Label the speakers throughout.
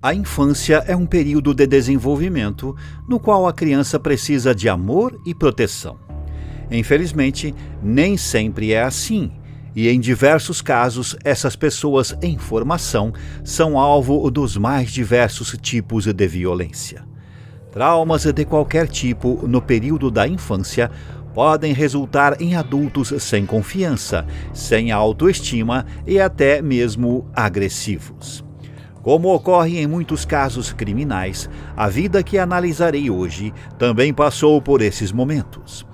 Speaker 1: A infância é um período de desenvolvimento no qual a criança precisa de amor e proteção. Infelizmente, nem sempre é assim, e em diversos casos, essas pessoas em formação são alvo dos mais diversos tipos de violência. Traumas de qualquer tipo no período da infância podem resultar em adultos sem confiança, sem autoestima e até mesmo agressivos. Como ocorre em muitos casos criminais, a vida que analisarei hoje também passou por esses momentos.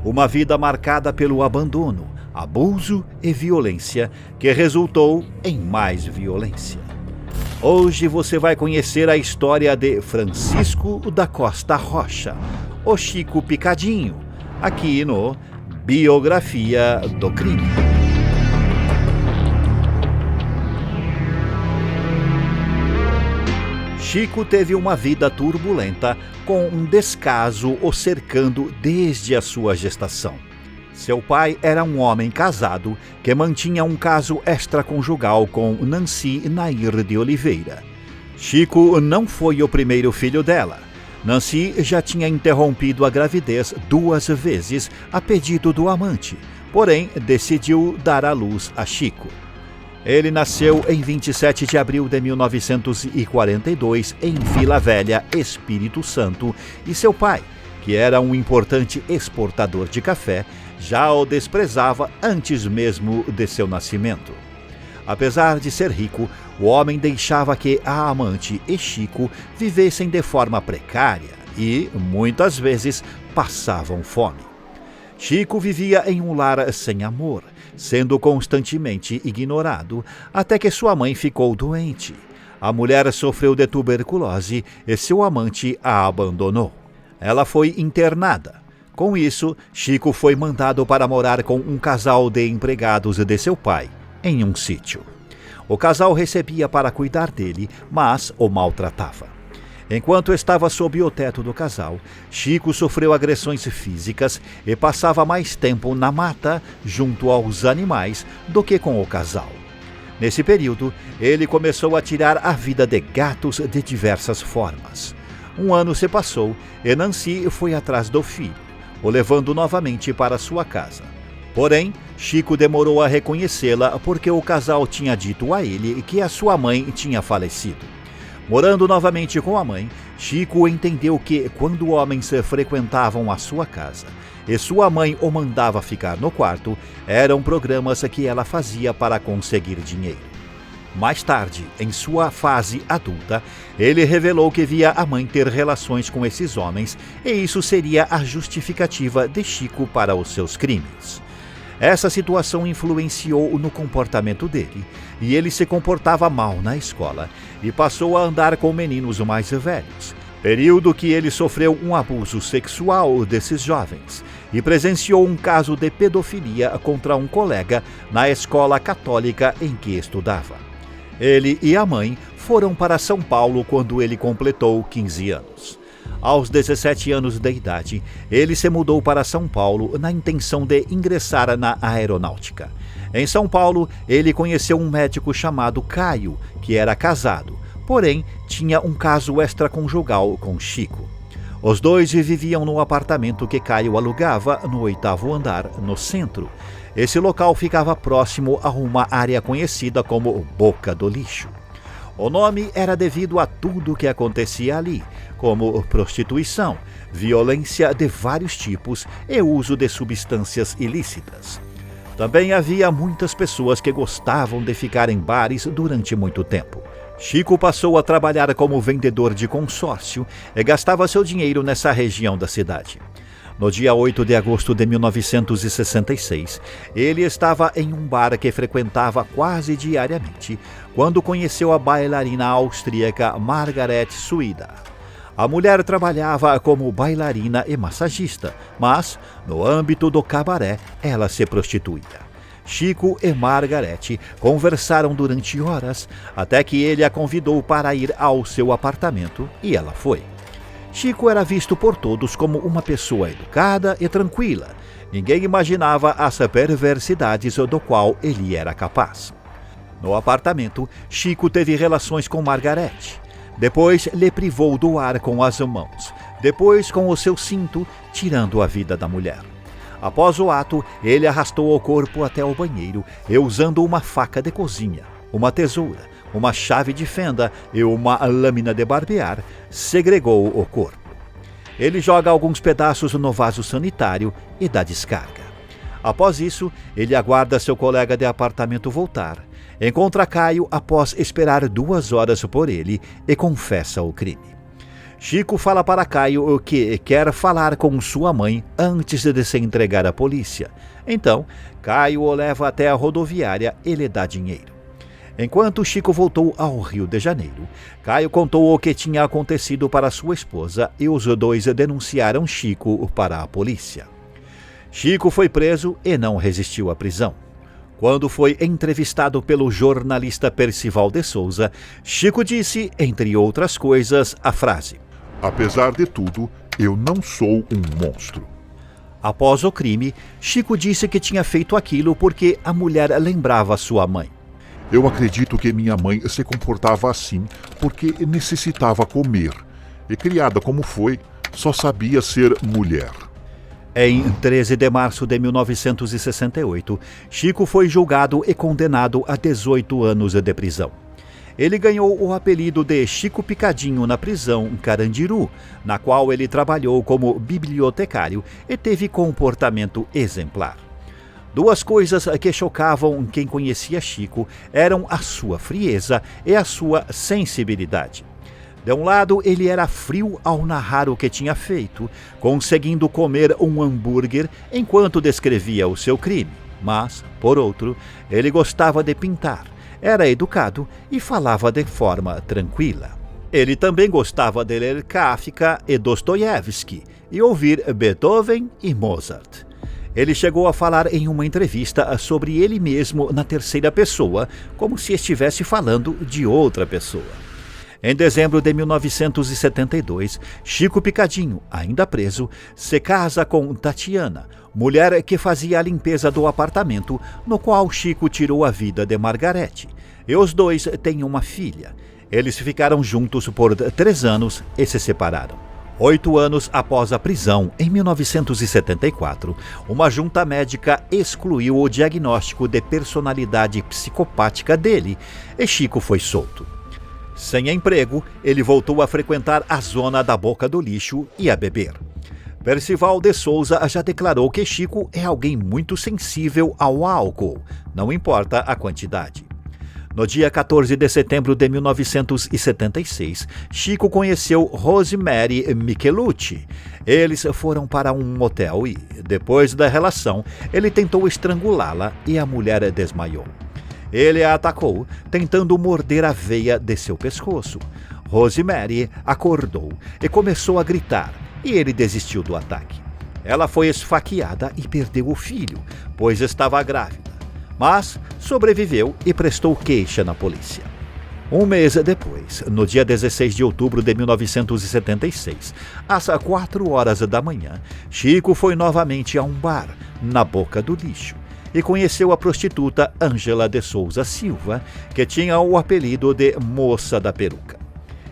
Speaker 1: Uma vida marcada pelo abandono, abuso e violência, que resultou em mais violência. Hoje você vai conhecer a história de Francisco da Costa Rocha, o Chico Picadinho, aqui no Biografia do Crime. Chico teve uma vida turbulenta, com um descaso o cercando desde a sua gestação. Seu pai era um homem casado que mantinha um caso extraconjugal com Nancy Nair de Oliveira. Chico não foi o primeiro filho dela. Nancy já tinha interrompido a gravidez 2 vezes a pedido do amante, porém decidiu dar à luz a Chico. Ele nasceu em 27 de abril de 1942 em Vila Velha, Espírito Santo, e seu pai, que era um importante exportador de café, já o desprezava antes mesmo de seu nascimento. Apesar de ser rico, o homem deixava que a amante e Chico vivessem de forma precária e, muitas vezes, passavam fome. Chico vivia em um lar sem amor, sendo constantemente ignorado, até que sua mãe ficou doente. A mulher sofreu de tuberculose e seu amante a abandonou. Ela foi internada. Com isso, Chico foi mandado para morar com um casal de empregados de seu pai, em um sítio. O casal recebia para cuidar dele, mas o maltratava. Enquanto estava sob o teto do casal, Chico sofreu agressões físicas e passava mais tempo na mata, junto aos animais, do que com o casal. Nesse período, ele começou a tirar a vida de gatos de diversas formas. Um ano se passou e Nancy foi atrás do filho, o levando novamente para sua casa. Porém, Chico demorou a reconhecê-la porque o casal tinha dito a ele que a sua mãe tinha falecido. Morando novamente com a mãe, Chico entendeu que, quando homens frequentavam a sua casa e sua mãe o mandava ficar no quarto, eram programas que ela fazia para conseguir dinheiro. Mais tarde, em sua fase adulta, ele revelou que via a mãe ter relações com esses homens e isso seria a justificativa de Chico para os seus crimes. Essa situação influenciou no comportamento dele e ele se comportava mal na escola e passou a andar com meninos mais velhos, período que ele sofreu um abuso sexual desses jovens e presenciou um caso de pedofilia contra um colega na escola católica em que estudava. Ele e a mãe foram para São Paulo quando ele completou 15 anos. Aos 17 anos de idade, ele se mudou para São Paulo na intenção de ingressar na aeronáutica. Em São Paulo, ele conheceu um médico chamado Caio, que era casado, porém tinha um caso extraconjugal com Chico. Os dois viviam no apartamento que Caio alugava no 8º andar, no centro. Esse local ficava próximo a uma área conhecida como Boca do Lixo. O nome era devido a tudo que acontecia ali, como prostituição, violência de vários tipos e uso de substâncias ilícitas. Também havia muitas pessoas que gostavam de ficar em bares durante muito tempo. Chico passou a trabalhar como vendedor de consórcio e gastava seu dinheiro nessa região da cidade. No dia 8 de agosto de 1966, ele estava em um bar que frequentava quase diariamente, quando conheceu a bailarina austríaca Margaret Suida. A mulher trabalhava como bailarina e massagista, mas, no âmbito do cabaré, ela se prostituía. Chico e Margarete conversaram durante horas, até que ele a convidou para ir ao seu apartamento e ela foi. Chico era visto por todos como uma pessoa educada e tranquila. Ninguém imaginava as perversidades do qual ele era capaz. No apartamento, Chico teve relações com Margarete. Depois lhe privou do ar com as mãos. Depois, com o seu cinto, tirando a vida da mulher. Após o ato, ele arrastou o corpo até o banheiro e, usando uma faca de cozinha, uma tesoura, uma chave de fenda e uma lâmina de barbear, segregou o corpo. Ele joga alguns pedaços no vaso sanitário e dá descarga. Após isso, ele aguarda seu colega de apartamento voltar, encontra Caio após esperar 2 horas por ele e confessa o crime. Chico fala para Caio que quer falar com sua mãe antes de se entregar à polícia. Então, Caio o leva até a rodoviária e lhe dá dinheiro. Enquanto Chico voltou ao Rio de Janeiro, Caio contou o que tinha acontecido para sua esposa e os dois denunciaram Chico para a polícia. Chico foi preso e não resistiu à prisão. Quando foi entrevistado pelo jornalista Percival de Souza, Chico disse, entre outras coisas, a frase:
Speaker 2: "Apesar de tudo, eu não sou um monstro."
Speaker 1: Após o crime, Chico disse que tinha feito aquilo porque a mulher lembrava sua mãe.
Speaker 2: "Eu acredito que minha mãe se comportava assim porque necessitava comer. E criada como foi, só sabia ser mulher."
Speaker 1: Em 13 de março de 1968, Chico foi julgado e condenado a 18 anos de prisão. Ele ganhou o apelido de Chico Picadinho na prisão Carandiru, na qual ele trabalhou como bibliotecário e teve comportamento exemplar. 2 coisas que chocavam quem conhecia Chico eram a sua frieza e a sua sensibilidade. De um lado, ele era frio ao narrar o que tinha feito, conseguindo comer um hambúrguer enquanto descrevia o seu crime. Mas, por outro, ele gostava de pintar, era educado e falava de forma tranquila. Ele também gostava de ler Kafka e Dostoiévski e ouvir Beethoven e Mozart. Ele chegou a falar em uma entrevista sobre ele mesmo na terceira pessoa, como se estivesse falando de outra pessoa. Em dezembro de 1972, Chico Picadinho, ainda preso, se casa com Tatiana, mulher que fazia a limpeza do apartamento no qual Chico tirou a vida de Margarete. E os dois têm uma filha. Eles ficaram juntos por 3 anos e se separaram. 8 anos após a prisão, em 1974, uma junta médica excluiu o diagnóstico de personalidade psicopática dele e Chico foi solto. Sem emprego, ele voltou a frequentar a zona da Boca do Lixo e a beber. Percival de Souza já declarou que Chico é alguém muito sensível ao álcool, não importa a quantidade. No dia 14 de setembro de 1976, Chico conheceu Rosemary Michelucci. Eles foram para um motel e, depois da relação, ele tentou estrangulá-la e a mulher desmaiou. Ele a atacou, tentando morder a veia de seu pescoço. Rosemary acordou e começou a gritar, e ele desistiu do ataque. Ela foi esfaqueada e perdeu o filho, pois estava grávida. Mas sobreviveu e prestou queixa na polícia. 1 mês depois, no dia 16 de outubro de 1976, às 4 horas da manhã, Chico foi novamente a um bar, na Boca do Lixo, e conheceu a prostituta Ângela de Souza Silva, que tinha o apelido de Moça da Peruca.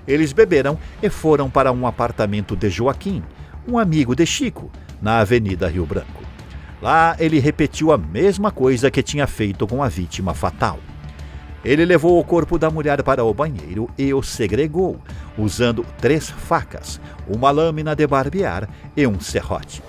Speaker 1: Eles beberam e foram para um apartamento de Joaquim, um amigo de Chico, na Avenida Rio Branco. Lá ele repetiu a mesma coisa que tinha feito com a vítima fatal. Ele levou o corpo da mulher para o banheiro e o segregou, usando 3 facas, uma lâmina de barbear e um serrote.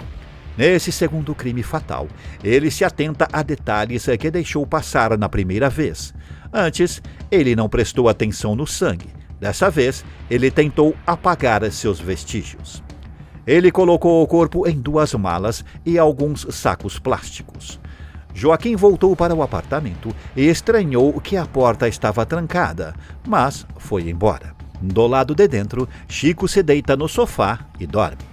Speaker 1: Nesse segundo crime fatal, ele se atenta a detalhes que deixou passar na primeira vez. Antes, ele não prestou atenção no sangue. Dessa vez, ele tentou apagar seus vestígios. Ele colocou o corpo em 2 malas e alguns sacos plásticos. Joaquim voltou para o apartamento e estranhou que a porta estava trancada, mas foi embora. Do lado de dentro, Chico se deita no sofá e dorme.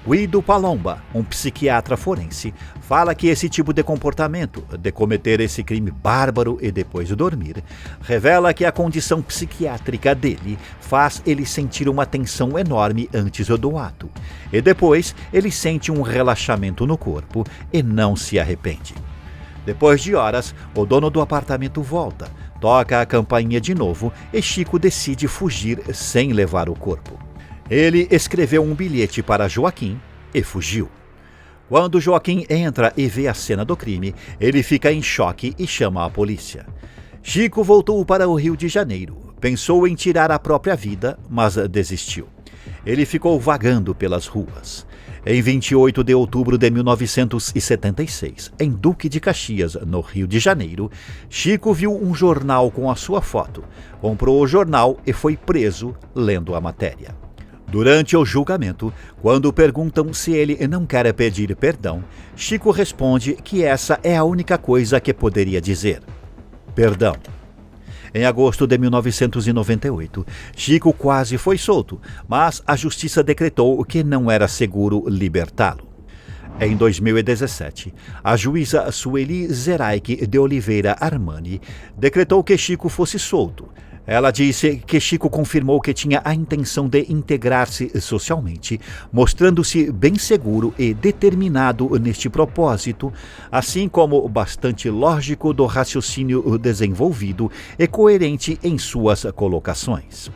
Speaker 1: Guido Palomba, um psiquiatra forense, fala que esse tipo de comportamento, de cometer esse crime bárbaro e depois dormir, revela que a condição psiquiátrica dele faz ele sentir uma tensão enorme antes do ato, e depois ele sente um relaxamento no corpo e não se arrepende. Depois de horas, o dono do apartamento volta, toca a campainha de novo e Chico decide fugir sem levar o corpo. Ele escreveu um bilhete para Joaquim e fugiu. Quando Joaquim entra e vê a cena do crime, ele fica em choque e chama a polícia. Chico voltou para o Rio de Janeiro. Pensou em tirar a própria vida, mas desistiu. Ele ficou vagando pelas ruas. Em 28 de outubro de 1976, em Duque de Caxias, no Rio de Janeiro, Chico viu um jornal com a sua foto, comprou o jornal e foi preso lendo a matéria. Durante o julgamento, quando perguntam se ele não quer pedir perdão, Chico responde que essa é a única coisa que poderia dizer: perdão. Em agosto de 1998, Chico quase foi solto, mas a justiça decretou que não era seguro libertá-lo. Em 2017, a juíza Sueli Zeraik de Oliveira Armani decretou que Chico fosse solto. Ela disse que Chico confirmou que tinha a intenção de integrar-se socialmente, mostrando-se bem seguro e determinado neste propósito, assim como bastante lógico do raciocínio desenvolvido e coerente em suas colocações.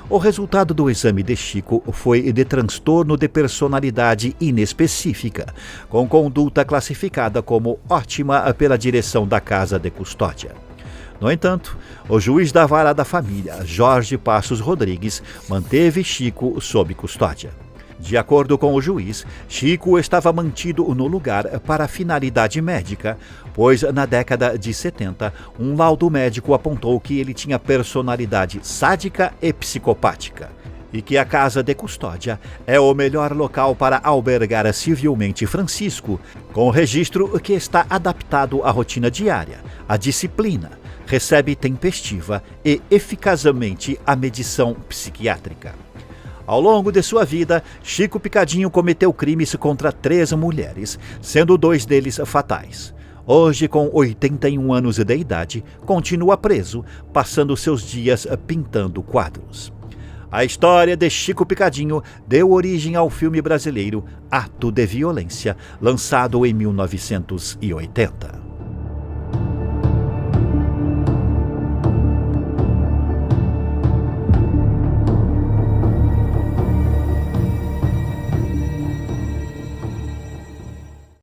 Speaker 1: O resultado do exame de Chico foi de transtorno de personalidade inespecífica, com conduta classificada como ótima pela direção da Casa de Custódia. No entanto, o juiz da Vara da Família, Jorge Passos Rodrigues, manteve Chico sob custódia. De acordo com o juiz, Chico estava mantido no lugar para finalidade médica, pois na década de 70, um laudo médico apontou que ele tinha personalidade sádica e psicopática, e que a Casa de Custódia é o melhor local para albergar civilmente Francisco, com registro que está adaptado à rotina diária, à disciplina, recebe tempestiva e eficazmente a medição psiquiátrica. Ao longo de sua vida, Chico Picadinho cometeu crimes contra 3 mulheres, sendo 2 deles fatais. Hoje, com 81 anos de idade, continua preso, passando seus dias pintando quadros. A história de Chico Picadinho deu origem ao filme brasileiro Ato de Violência, lançado em 1980.